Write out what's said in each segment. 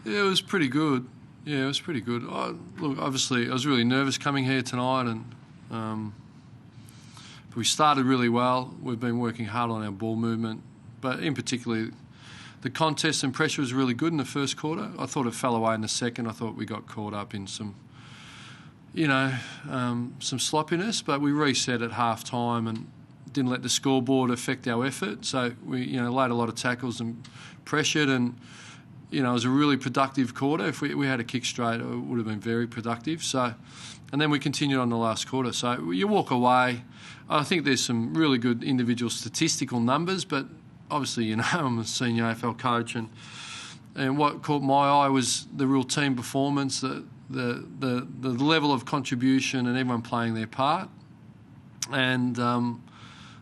Yeah, it was pretty good. Yeah, it was pretty good. Look, obviously, I was really nervous coming here tonight, and we started really well. We've been working hard on our ball movement, but in particular, the contest and pressure was really good in the first quarter. I thought it fell away in the second. I thought we got caught up in some sloppiness, but we reset at half-time and didn't let the scoreboard affect our effort. So we, laid a lot of tackles and pressured, and it was a really productive quarter. If we had a kick straight, it would have been very productive. So, and then we continued on the last quarter. So you walk away. I think there's some really good individual statistical numbers, but obviously, I'm a senior AFL coach, and what caught my eye was the real team performance, the level of contribution, and everyone playing their part. And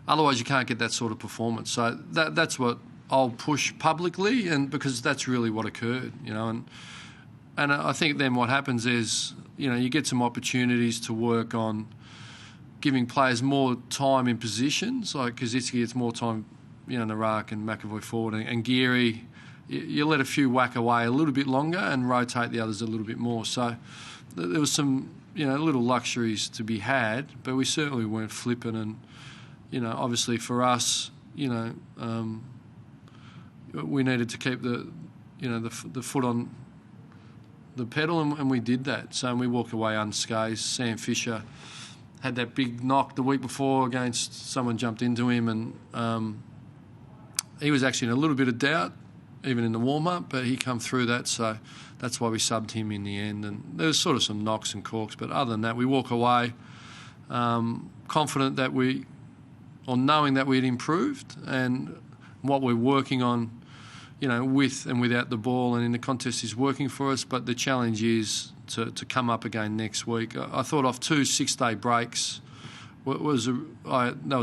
otherwise, you can't get that sort of performance. So that's what I'll push publicly, and because that's really what occurred, and I think then what happens is, you get some opportunities to work on giving players more time in positions, like Kazitsky gets more time, in the ruck, and McAvoy forward, and Geary, you let a few whack away a little bit longer and rotate the others a little bit more. So there was some, little luxuries to be had, but we certainly weren't flippant. And, obviously for us, we needed to keep the foot on the pedal, and we did that. So we walked away unscathed. Sam Fisher had that big knock the week before against someone jumped into him, and he was actually in a little bit of doubt, even in the warm-up, but he come through that, so that's why we subbed him in the end. And there was sort of some knocks and corks, but other than that, we walk away confident that knowing that we'd improved and what we're working on, with and without the ball and in the contest is working for us, but the challenge is to come up again next week. I thought off 2 6-day breaks that was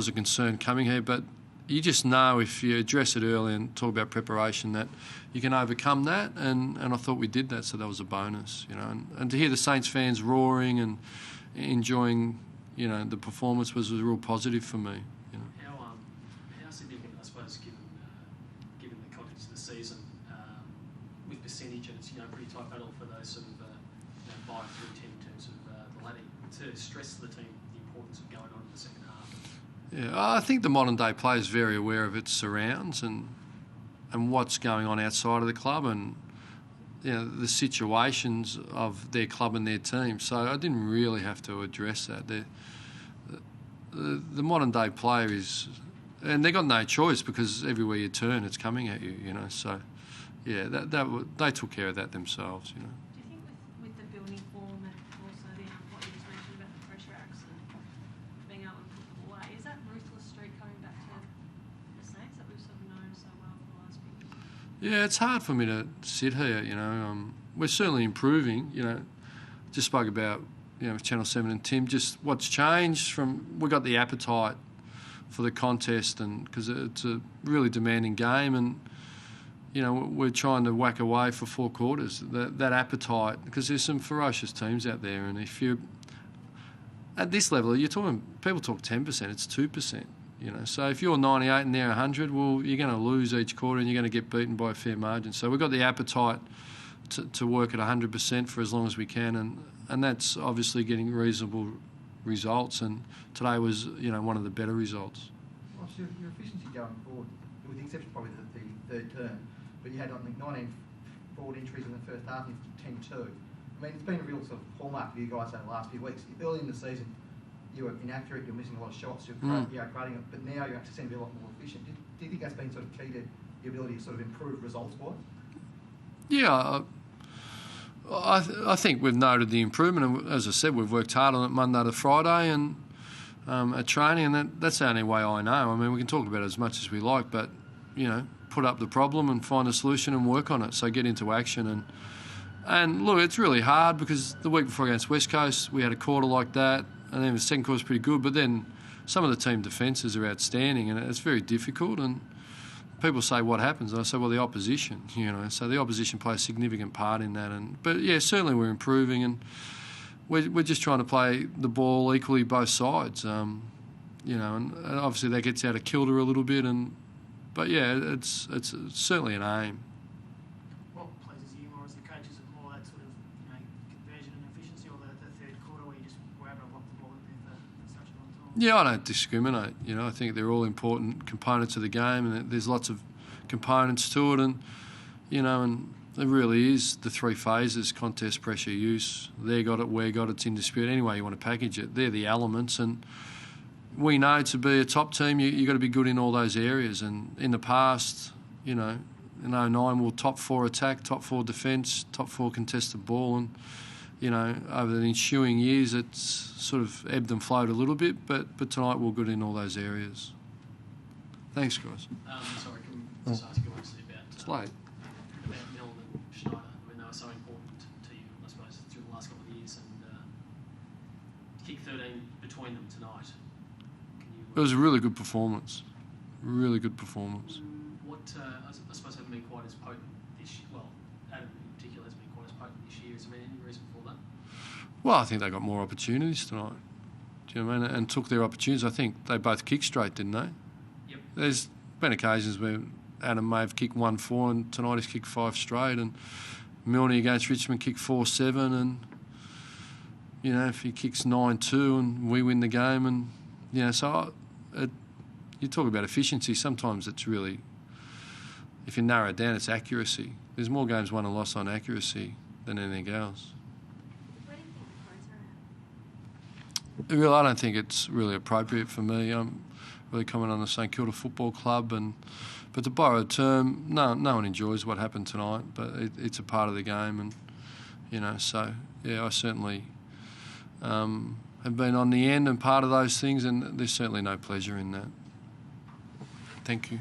a concern coming here, but you just know if you address it early and talk about preparation that you can overcome that, and I thought we did that, so that was a bonus, and to hear the Saints fans roaring and enjoying, the performance was a real positive for me. How significant, I suppose, given the context of the season, with percentage, and it's pretty tight battle for those sort of 5 through 10 in terms of the ladder, to stress to the team the importance of going on in the second half. Yeah, I think the modern day player is very aware of its surrounds and what's going on outside of the club, and the situations of their club and their team. So I didn't really have to address that. The modern day player is, and they got no choice because everywhere you turn, it's coming at you. So yeah, they took care of that themselves. Do you think with the building form and also what you just mentioned about the pressure acts and being able to put them away, is that ruthless streak coming back to the Saints that we've sort of known so well for the last few years? Yeah, it's hard for me to sit here. We're certainly improving. Just spoke about with Channel 7 and Tim, just what's changed we got the appetite for the contest, and because it's a really demanding game, and we're trying to whack away for 4 quarters. That appetite, because there's some ferocious teams out there, and if you're at this level, people talk 10%, it's 2%. So if you're 98 and they're 100, well, you're going to lose each quarter and you're going to get beaten by a fair margin. So we've got the appetite to work at 100% for as long as we can, and that's obviously getting reasonable results. And today was, one of the better results. Well, so your efficiency going forward, with the exception probably of the third term, but you had, I think, 19 forward entries in the first half and 10-2. I mean, it's been a real sort of hallmark for you guys over the last few weeks. Early in the season, you were inaccurate, you're missing a lot of shots, you're creating it, but now you actually seem to be a lot more efficient. Do you think that's been sort of key to your ability to sort of improve results-wise? Yeah, I think we've noted the improvement, and as I said, we've worked hard on it Monday to Friday and at training, and that's the only way I know. I mean, we can talk about it as much as we like, but, put up the problem and find a solution and work on it, so get into action. And look, it's really hard because the week before against West Coast, we had a quarter like that, and then the second quarter was pretty good, but then some of the team defences are outstanding, and it's very difficult. And people say, what happens? And I say, well, the opposition, So the opposition plays a significant part in that. But yeah, certainly we're improving, and we're just trying to play the ball equally both sides. And obviously that gets out of kilter a little bit. But yeah, it's certainly an aim. What plays as you, or as the coaches, of more that sort of conversion and efficiency, or the third quarter where you just were able to lock the ball in there for such a long time? Yeah, I don't discriminate. I think they're all important components of the game, and there's lots of components to it, and and it really is the three phases: contest, pressure, use. They got it, we got it, it's in dispute. Any way you want to package it, they're the elements, and we know to be a top team, you got to be good in all those areas. And in the past, in 09, we'll top 4 attack, top 4 defence, top 4 contested ball, and over the ensuing years, it's sort of ebbed and flowed a little bit, but tonight we're good in all those areas. Thanks, guys. Sorry, can we just ask you obviously about... It's late. About Milne and Schneider. I mean, they were so important to you, I suppose, through the last couple of years, and kick 13 between them tonight. It was a really good performance. Really good performance. What, I suppose, haven't been quite as potent this year. Well, Adam in particular has been quite as potent this year. Is there any reason for that? Well, I think they got more opportunities tonight. Do you know what I mean? And took their opportunities. I think they both kicked straight, didn't they? Yep. There's been occasions where Adam may have kicked 1-4 and tonight he's kicked 5 straight, and Milne against Richmond kicked 4-7, and if he kicks 9-2 and we win the game, and so you talk about efficiency. Sometimes it's really, if you narrow it down, it's accuracy. There's more games won and lost on accuracy than anything else. Where do you think the pros are at? Really, I don't think it's really appropriate for me. I'm really comment on the St Kilda Football Club, but to borrow a term, no one enjoys what happened tonight, but it's a part of the game, and so yeah, I certainly have been on the end and part of those things, and there's certainly no pleasure in that. Thank you.